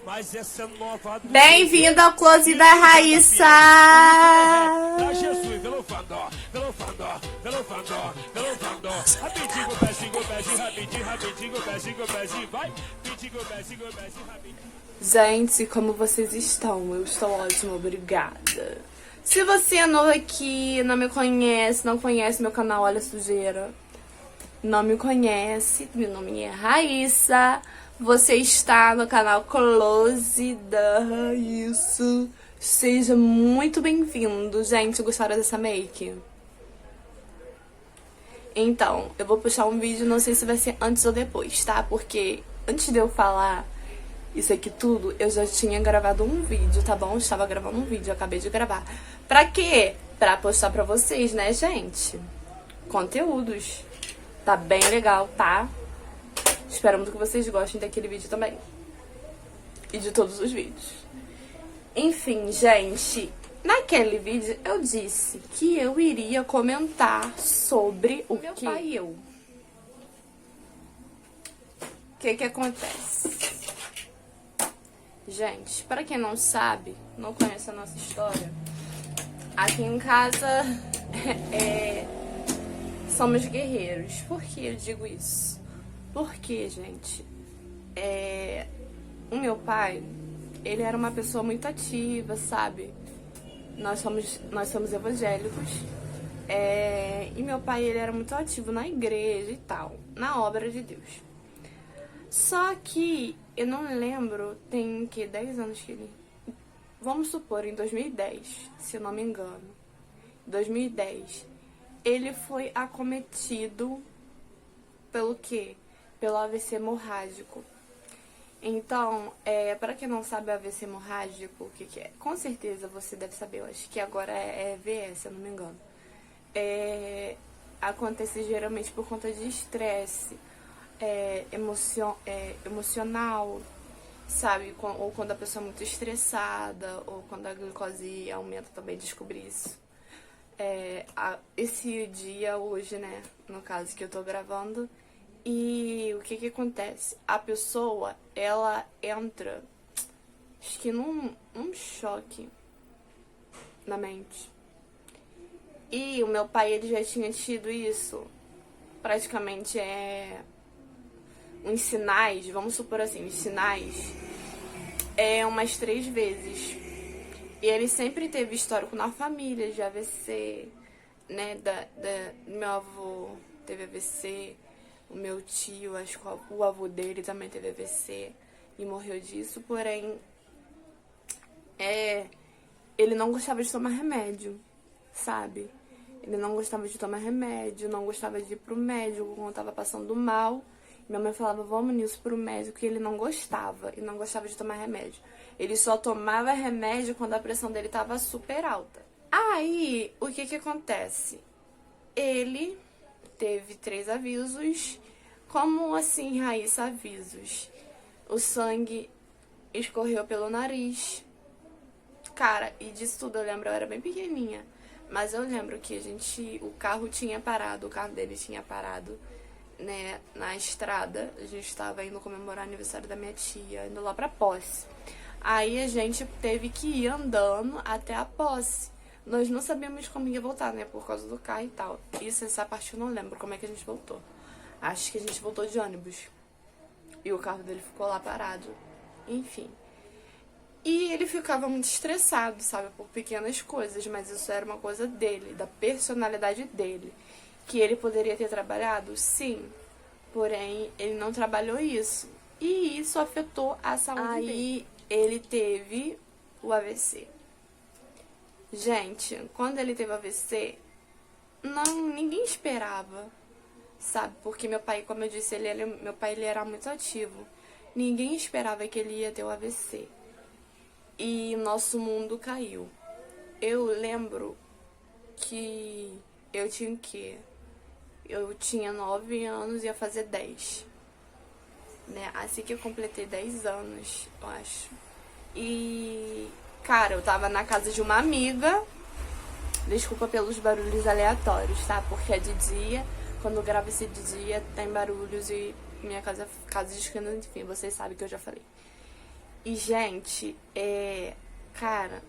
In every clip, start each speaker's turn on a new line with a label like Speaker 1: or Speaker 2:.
Speaker 1: Mas essa nova...
Speaker 2: Bem-vindo ao close da Raíssa!
Speaker 1: Da Jesus, pelo fandó, pelo fandó, pelo fandó, pelo fandó. Rapidinho, beijinho, rapidinho, beijinho, vai. Beijinho, rapidinho.
Speaker 2: Gente, como vocês estão? Eu estou ótima, obrigada. Se você é novo aqui, não me conhece, não conhece meu canal Olha a Sujeira, não me conhece, meu nome é Raíssa. Você está no canal Close da Raíssa. Seja muito bem-vindo. Gente, gostaram dessa make? Então, eu vou puxar um vídeo, não sei se vai ser antes ou depois, tá? Porque antes de eu falar isso aqui tudo, eu já tinha gravado um vídeo, tá bom? Eu estava gravando um vídeo, eu acabei de gravar. Pra quê? Pra postar pra vocês, né, gente? Conteúdos. Tá bem legal, tá? Espero muito que vocês gostem daquele vídeo também. E de todos os vídeos. Enfim, gente, naquele vídeo eu disse que eu iria comentar sobre o meu pai e eu. O que acontece? Gente, pra quem não sabe, não conhece a nossa história, aqui em casa somos guerreiros. Por que eu digo isso? Porque, gente, o meu pai, ele era uma pessoa muito ativa, sabe? Nós somos evangélicos. E meu pai, ele era muito ativo na igreja e tal, na obra de Deus. Só que eu não lembro, tem que 10 anos que ele... Vamos supor, em 2010, se eu não me engano. 2010, ele foi acometido pelo quê? Pelo AVC hemorrágico. Então, para quem não sabe o AVC hemorrágico, o que é? Com certeza você deve saber, eu acho que agora é VS, se eu não me engano. Acontece geralmente por conta de estresse emocional, sabe? Ou quando a pessoa é muito estressada, ou quando a glicose aumenta, também descobri isso. Esse dia, hoje, né, no caso que eu tô gravando, e o que acontece? A pessoa, ela entra, acho que num choque na mente. E o meu pai, ele já tinha tido isso, praticamente uns sinais, vamos supor assim, os sinais, umas 3 vezes. E ele sempre teve histórico na família de AVC, né, meu avô teve AVC, o meu tio, acho que o avô dele também teve AVC e morreu disso, porém, ele não gostava de tomar remédio, sabe? Ele não gostava de tomar remédio, não gostava de ir pro médico quando tava passando mal. Minha mãe falava, vamos nisso pro médico, e ele não gostava, e não gostava de tomar remédio. Ele só tomava remédio quando a pressão dele tava super alta. Aí, o que acontece? Ele teve 3 avisos. Como assim, Raíssa, avisos? O sangue escorreu pelo nariz. Cara, e disso tudo eu lembro, eu era bem pequenininha. Mas eu lembro que o carro tinha parado, o carro dele tinha parado, né, na estrada. A gente estava indo comemorar o aniversário da minha tia, indo lá pra posse. Aí a gente teve que ir andando até a posse. Nós não sabíamos como ia voltar, né, por causa do carro e tal. Essa parte eu não lembro como é que a gente voltou. Acho que a gente voltou de ônibus. E o carro dele ficou lá parado. Enfim. E ele ficava muito estressado, sabe, por pequenas coisas. Mas isso era uma coisa dele, da personalidade dele. Que ele poderia ter trabalhado? Sim. Porém, ele não trabalhou isso. E isso afetou a saúde dele. Aí, ele teve o AVC. Gente, quando ele teve o AVC, ninguém esperava, sabe? Porque meu pai, como eu disse, meu pai ele era muito ativo. Ninguém esperava que ele ia ter o AVC. E nosso mundo caiu. Eu lembro que eu tinha o quê? Eu tinha 9 anos e ia fazer 10. Né? Assim que eu completei 10 anos, eu acho. E, cara, eu tava na casa de uma amiga. Desculpa pelos barulhos aleatórios, tá? Porque é de dia. Quando eu gravo esse de dia, tem barulhos e minha casa de esquina, enfim, vocês sabem que eu já falei. E, gente, cara,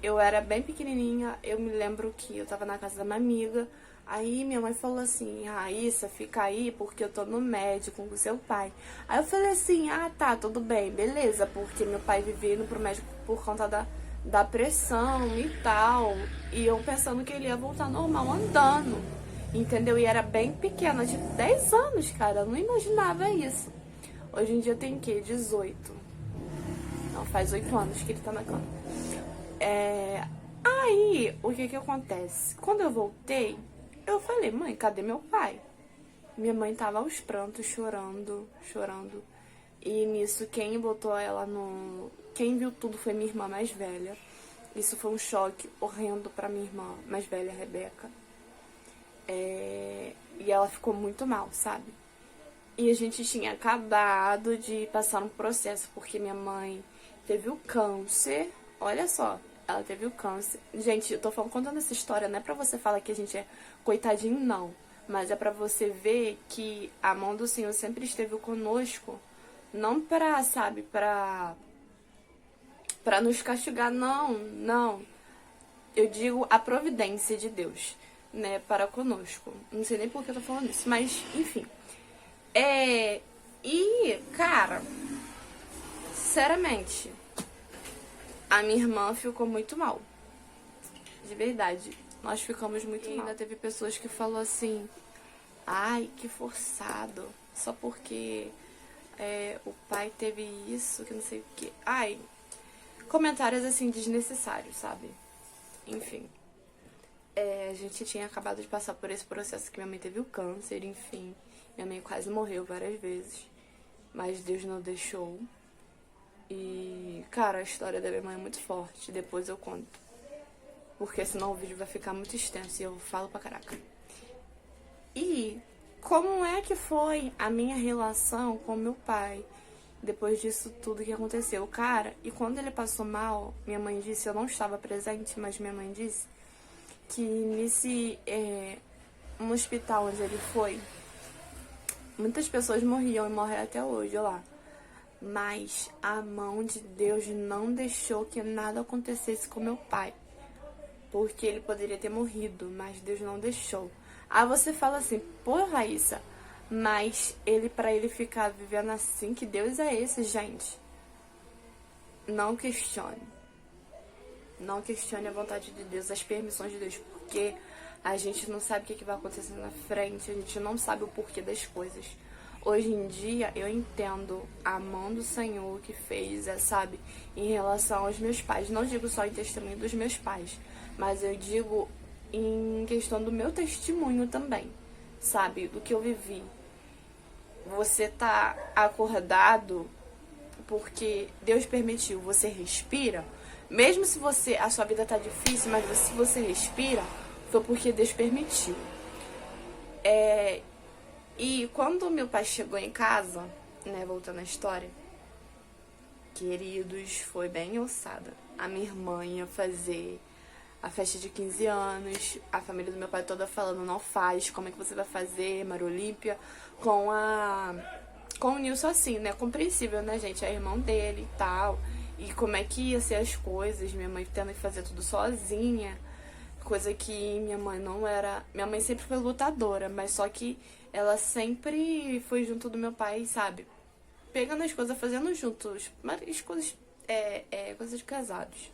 Speaker 2: eu era bem pequenininha, eu me lembro que eu tava na casa da minha amiga, aí minha mãe falou assim, Raíssa, fica aí porque eu tô no médico com seu pai. Aí eu falei assim, ah, tá, tudo bem, beleza, porque meu pai vivia indo pro médico por conta da pressão e tal, e eu pensando que ele ia voltar normal andando, entendeu? E era bem pequena, tipo 10 anos, cara, eu não imaginava isso. Hoje em dia tem o quê? 18. Não, faz 8 anos que ele tá na cama. Aí, o que que acontece? Quando eu voltei, eu falei, mãe, cadê meu pai? Minha mãe tava aos prantos, chorando, chorando. E nisso, quem botou ela no... Quem viu tudo foi minha irmã mais velha. Isso foi um choque horrendo pra minha irmã mais velha, Rebeca. E ela ficou muito mal, sabe? E a gente tinha acabado de passar um processo, porque minha mãe teve o câncer. Olha só, ela teve o câncer. Gente, eu tô contando essa história, não é pra você falar que a gente é coitadinho, não. Mas é pra você ver que a mão do Senhor sempre esteve conosco. Não pra, sabe, pra nos castigar, não. Eu digo a providência de Deus, né, para conosco. Não sei nem por que eu tô falando isso, mas, enfim. E, cara, sinceramente, a minha irmã ficou muito mal. De verdade. Nós ficamos muito mal. Ainda teve pessoas que falou assim, ai, que forçado. Só porque o pai teve isso, que não sei o que. Ai, comentários assim, desnecessários, sabe? Enfim. A gente tinha acabado de passar por esse processo que minha mãe teve o câncer, enfim. Minha mãe quase morreu várias vezes, mas Deus não deixou. E, cara, a história da minha mãe é muito forte, depois eu conto. Porque senão o vídeo vai ficar muito extenso e eu falo pra caraca. E como é que foi a minha relação com meu pai depois disso tudo que aconteceu? Cara, e quando ele passou mal, minha mãe disse, eu não estava presente, mas minha mãe disse que nesse no hospital onde ele foi, muitas pessoas morriam e morrem até hoje lá. Mas a mão de Deus não deixou que nada acontecesse com meu pai. Porque ele poderia ter morrido, mas Deus não deixou. Aí você fala assim, pô, Raíssa, mas pra ele ficar vivendo assim, que Deus é esse, gente? Não questione. Não questione a vontade de Deus, as permissões de Deus, porque a gente não sabe o que vai acontecer na frente, a gente não sabe o porquê das coisas. Hoje em dia, eu entendo a mão do Senhor que fez, sabe, em relação aos meus pais. Não digo só em testemunho dos meus pais, mas eu digo em questão do meu testemunho também, sabe, do que eu vivi. Você tá acordado porque Deus permitiu, você respira, mesmo se a sua vida tá difícil, mas se você respira, foi porque Deus permitiu. E quando meu pai chegou em casa, né, voltando à história, queridos, foi bem ossada. A minha irmã ia fazer a festa de 15 anos, a família do meu pai toda falando, não faz, como é que você vai fazer, Maria Olímpia, com o Nilson assim, né, compreensível, né, gente, é irmão dele e tal, e como é que ia ser as coisas, minha mãe tendo que fazer tudo sozinha, coisa que minha mãe não era, minha mãe sempre foi lutadora, mas só que ela sempre foi junto do meu pai, sabe, pegando as coisas, fazendo juntos, mas as coisas, coisas de casados.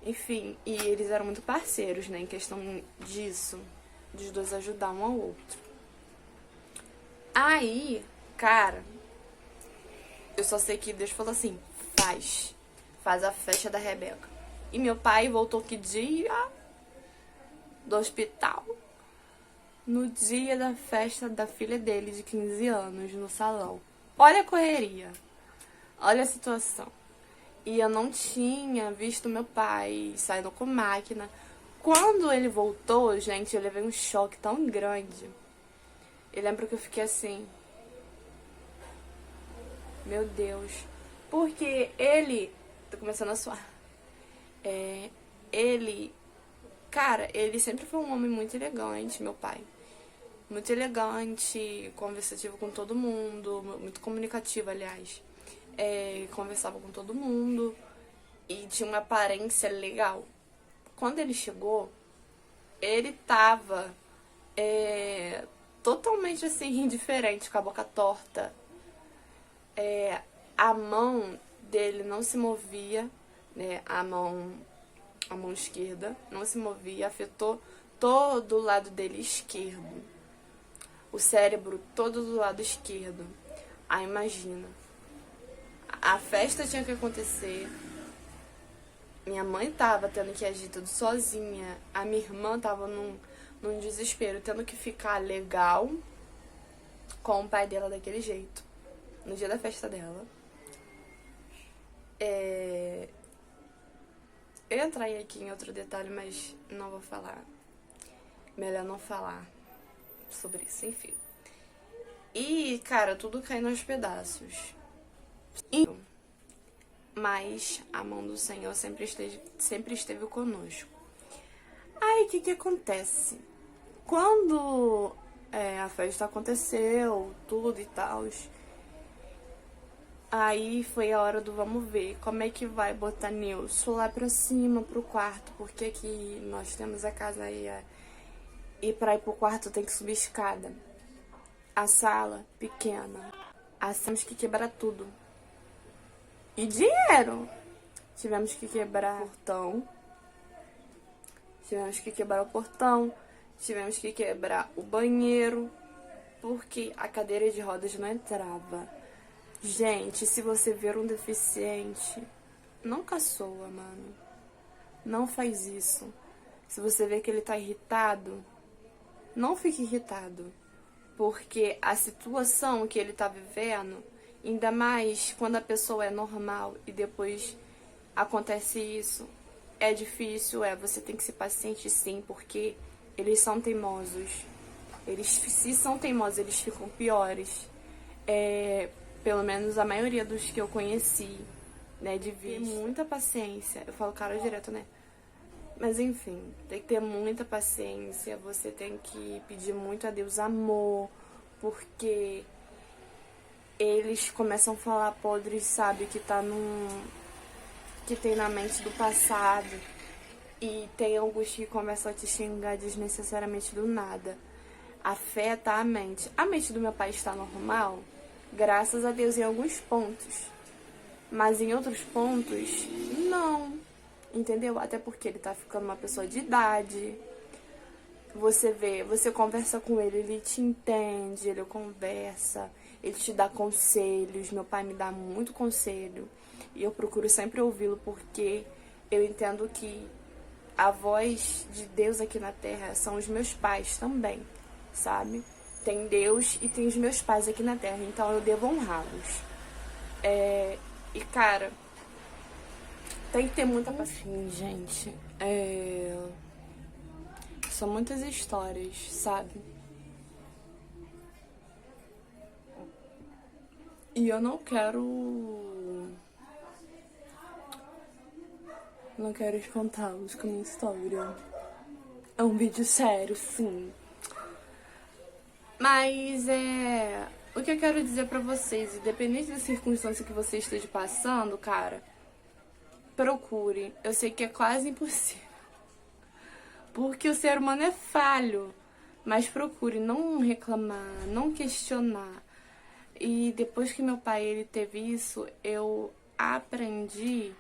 Speaker 2: Enfim, e eles eram muito parceiros, né, em questão disso, dos dois ajudar um ao outro. Aí, cara, eu só sei que Deus falou assim, faz a festa da Rebeca. E meu pai voltou que dia? Do hospital. No dia da festa da filha dele, de 15 anos, no salão. Olha a correria. Olha a situação. E eu não tinha visto meu pai saindo com máquina. Quando ele voltou, gente, eu levei um choque tão grande. Eu lembro que eu fiquei assim, meu Deus. Porque ele, tô começando a suar. Cara, ele sempre foi um homem muito elegante, meu pai. Muito elegante, conversativo com todo mundo, muito comunicativo, aliás. conversava com todo mundo e tinha uma aparência legal. Quando ele chegou, ele tava totalmente assim, indiferente, com a boca torta. A mão dele não se movia, né? A mão esquerda não se movia, afetou todo o lado dele esquerdo. O cérebro todo do lado esquerdo. Aí imagina. A festa tinha que acontecer. Minha mãe tava tendo que agir tudo sozinha. A minha irmã tava num desespero, tendo que ficar legal com o pai dela daquele jeito. No dia da festa dela. Eu entrei aqui em outro detalhe, mas não vou falar. Melhor não falar sobre isso, enfim. E, cara, tudo caindo aos pedaços. Mas a mão do Senhor sempre esteve conosco. Aí, o que acontece? Quando a festa aconteceu, tudo e tal, aí foi a hora do vamos ver como é que vai botar Nilson lá pra cima, pro quarto, porque aqui nós temos a casa aí, e pra ir pro quarto tem que subir escada. A sala, pequena. Temos que quebrar tudo. E dinheiro. Tivemos que quebrar o portão. Tivemos que quebrar o portão. Tivemos que quebrar o banheiro. Porque a cadeira de rodas não entrava. Gente, se você ver um deficiente, não caçoa, mano. Não faz isso. Se você vê que ele tá irritado, não fique irritado. Porque a situação que ele tá vivendo, ainda mais quando a pessoa é normal e depois acontece isso, é difícil, você tem que ser paciente sim, porque eles são teimosos. Se são teimosos, eles ficam piores. Pelo menos a maioria dos que eu conheci, né, de vista. Tem muita paciência. Eu falo cara direto, né? Mas enfim, tem que ter muita paciência, você tem que pedir muito a Deus amor, porque eles começam a falar podres, sabe, que que tem na mente do passado, e tem alguns que começam a te xingar desnecessariamente do nada. Afeta a mente. A mente do meu pai está normal, graças a Deus, em alguns pontos, mas em outros pontos, não. Entendeu? Até porque ele tá ficando uma pessoa de idade. Você conversa com ele te entende, ele conversa, ele te dá conselhos. Meu pai me dá muito conselho. E eu procuro sempre ouvi-lo porque eu entendo que a voz de Deus aqui na Terra são os meus pais também, sabe? Tem Deus e tem os meus pais aqui na Terra, então eu devo honrá-los. E cara, tem que ter muita paciência, gente. São muitas histórias, sabe? E eu não quero espantá-los com a minha história. É um vídeo sério, sim. Mas o que eu quero dizer pra vocês, independente da circunstância que você esteja passando, cara, procure. Eu sei que é quase impossível, porque o ser humano é falho, mas procure não reclamar, não questionar. E depois que meu pai ele teve isso, eu aprendi,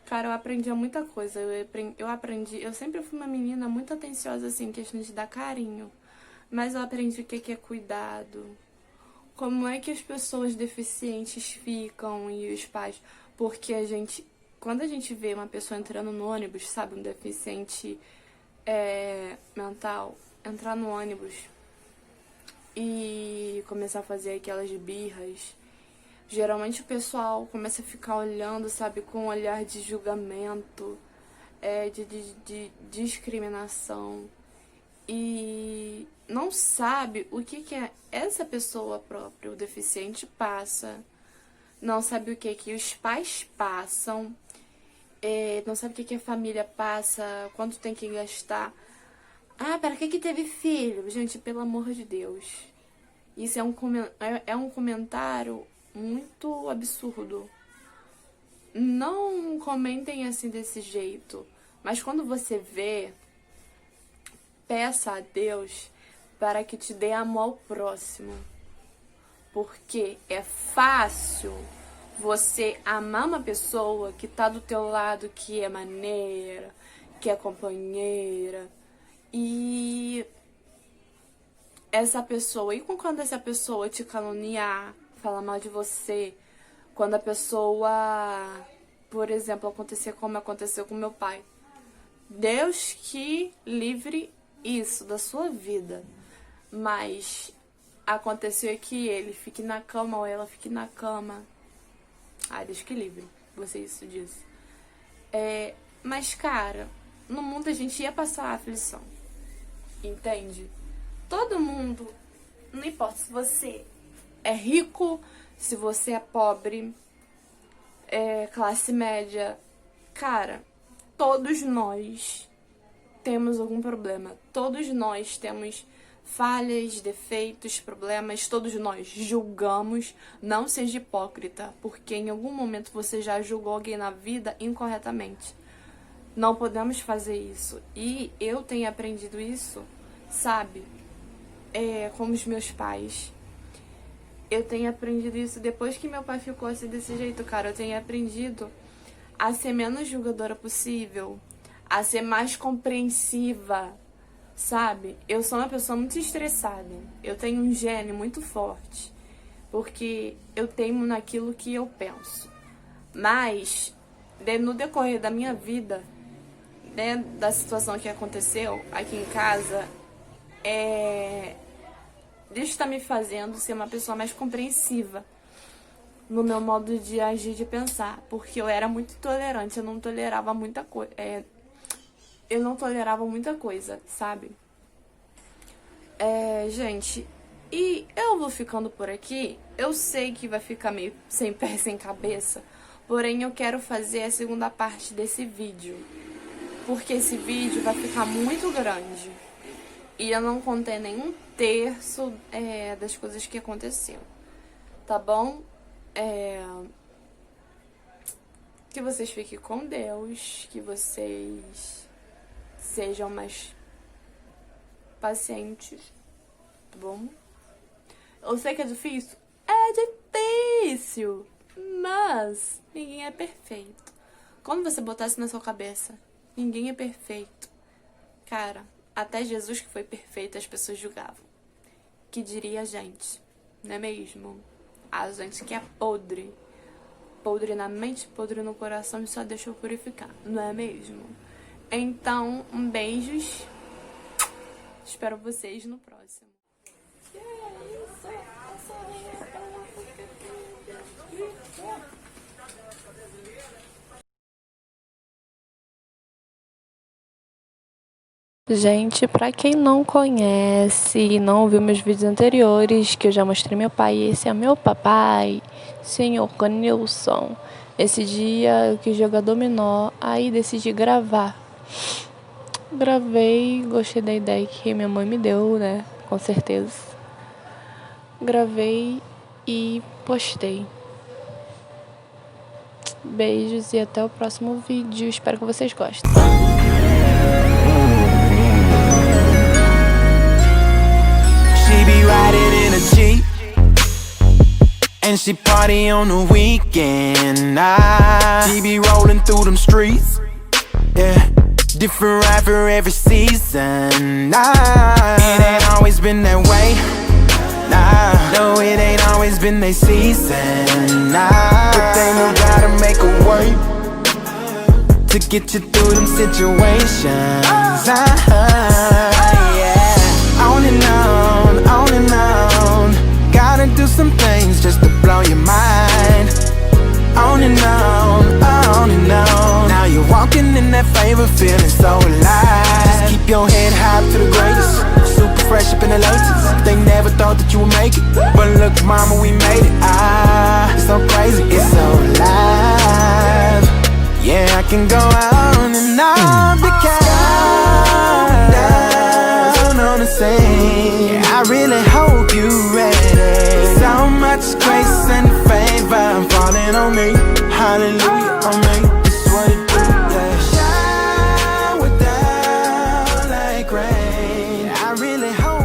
Speaker 2: cara, eu aprendi muita coisa. Eu aprendi, eu sempre fui uma menina muito atenciosa assim, em questão de dar carinho, mas eu aprendi o que é cuidado, como é que as pessoas deficientes ficam e os pais, porque quando a gente vê uma pessoa entrando no ônibus, sabe, um deficiente mental, entrar no ônibus e começar a fazer aquelas birras, geralmente o pessoal começa a ficar olhando, sabe, com um olhar de julgamento, de discriminação, e não sabe o que essa pessoa própria, o deficiente, passa, não sabe o que os pais passam, não sabe o que a família passa, quanto tem que gastar. Ah, para que teve filho? Gente, pelo amor de Deus. Isso é um comentário muito absurdo. Não comentem assim desse jeito, mas quando você vê, peça a Deus para que te dê amor ao próximo. Porque é fácil você amar uma pessoa que tá do teu lado, que é maneira, que é companheira, e essa pessoa, e quando essa pessoa te caluniar, falar mal de você, quando a pessoa, por exemplo, acontecer como aconteceu com meu pai, Deus que livre isso da sua vida, mas aconteceu que ele fique na cama ou ela fique na cama, Deus que livre, você isso disso. Mas cara, no mundo a gente ia passar aflição, entende? Todo mundo, não importa se você é rico, se você é pobre, classe média, cara, todos nós temos algum problema. Todos nós temos falhas, defeitos, problemas. Todos nós julgamos. Não seja hipócrita, porque em algum momento você já julgou alguém na vida incorretamente. Não podemos fazer isso. E eu tenho aprendido isso, sabe? Com os meus pais. Eu tenho aprendido isso depois que meu pai ficou assim desse jeito, cara. Eu tenho aprendido a ser menos julgadora possível, a ser mais compreensiva, sabe? Eu sou uma pessoa muito estressada. Eu tenho um gene muito forte, porque eu teimo naquilo que eu penso. Mas, no decorrer da minha vida, né, da situação que aconteceu aqui em casa, Deus está me fazendo ser uma pessoa mais compreensiva no meu modo de agir, de pensar, porque eu era muito intolerante, eu não tolerava muita coisa, sabe? Gente, e eu vou ficando por aqui. Eu sei que vai ficar meio sem pé, sem cabeça, porém eu quero fazer a segunda parte desse vídeo, porque esse vídeo vai ficar muito grande e eu não contei nenhum terço das coisas que aconteceu, tá bom? Que vocês fiquem com Deus, que vocês sejam mais pacientes, tá bom? Eu sei que é difícil, mas ninguém é perfeito. Quando você botar isso na sua cabeça, ninguém é perfeito, cara, até Jesus que foi perfeito as pessoas julgavam. Que diria a gente, não é mesmo? A gente que é podre na mente, podre no coração e só deixa eu purificar, não é mesmo? Então, beijos, espero vocês no próximo. Gente, pra quem não conhece e não viu meus vídeos anteriores, que eu já mostrei meu pai, esse é meu papai, senhor Nilson. Esse dia eu quis jogar dominó, aí decidi gravar. Gravei, gostei da ideia que minha mãe me deu, né, com certeza. Gravei e postei. Beijos e até o próximo vídeo, espero que vocês gostem.
Speaker 3: She be riding in a Jeep, and she party on the weekend. She be rolling through them streets, yeah. Different ride for every season. It ain't always been that way. No, it ain't always been their season. But they know gotta make a way to get you through them situations. On and on, gotta do some things just to blow your mind. On and on, now you're walking in that favor, feeling so alive. Just keep your head high to the greatest, super fresh up in the latest. They never thought that you would make it, but look mama, we made it. It's so crazy, it's so alive. Yeah, I can go on and on because on the scene. Yeah, I really hope you ready. So much grace and faith on me, hallelujah on me. This is what it do, yeah. Shower down like rain. I really hope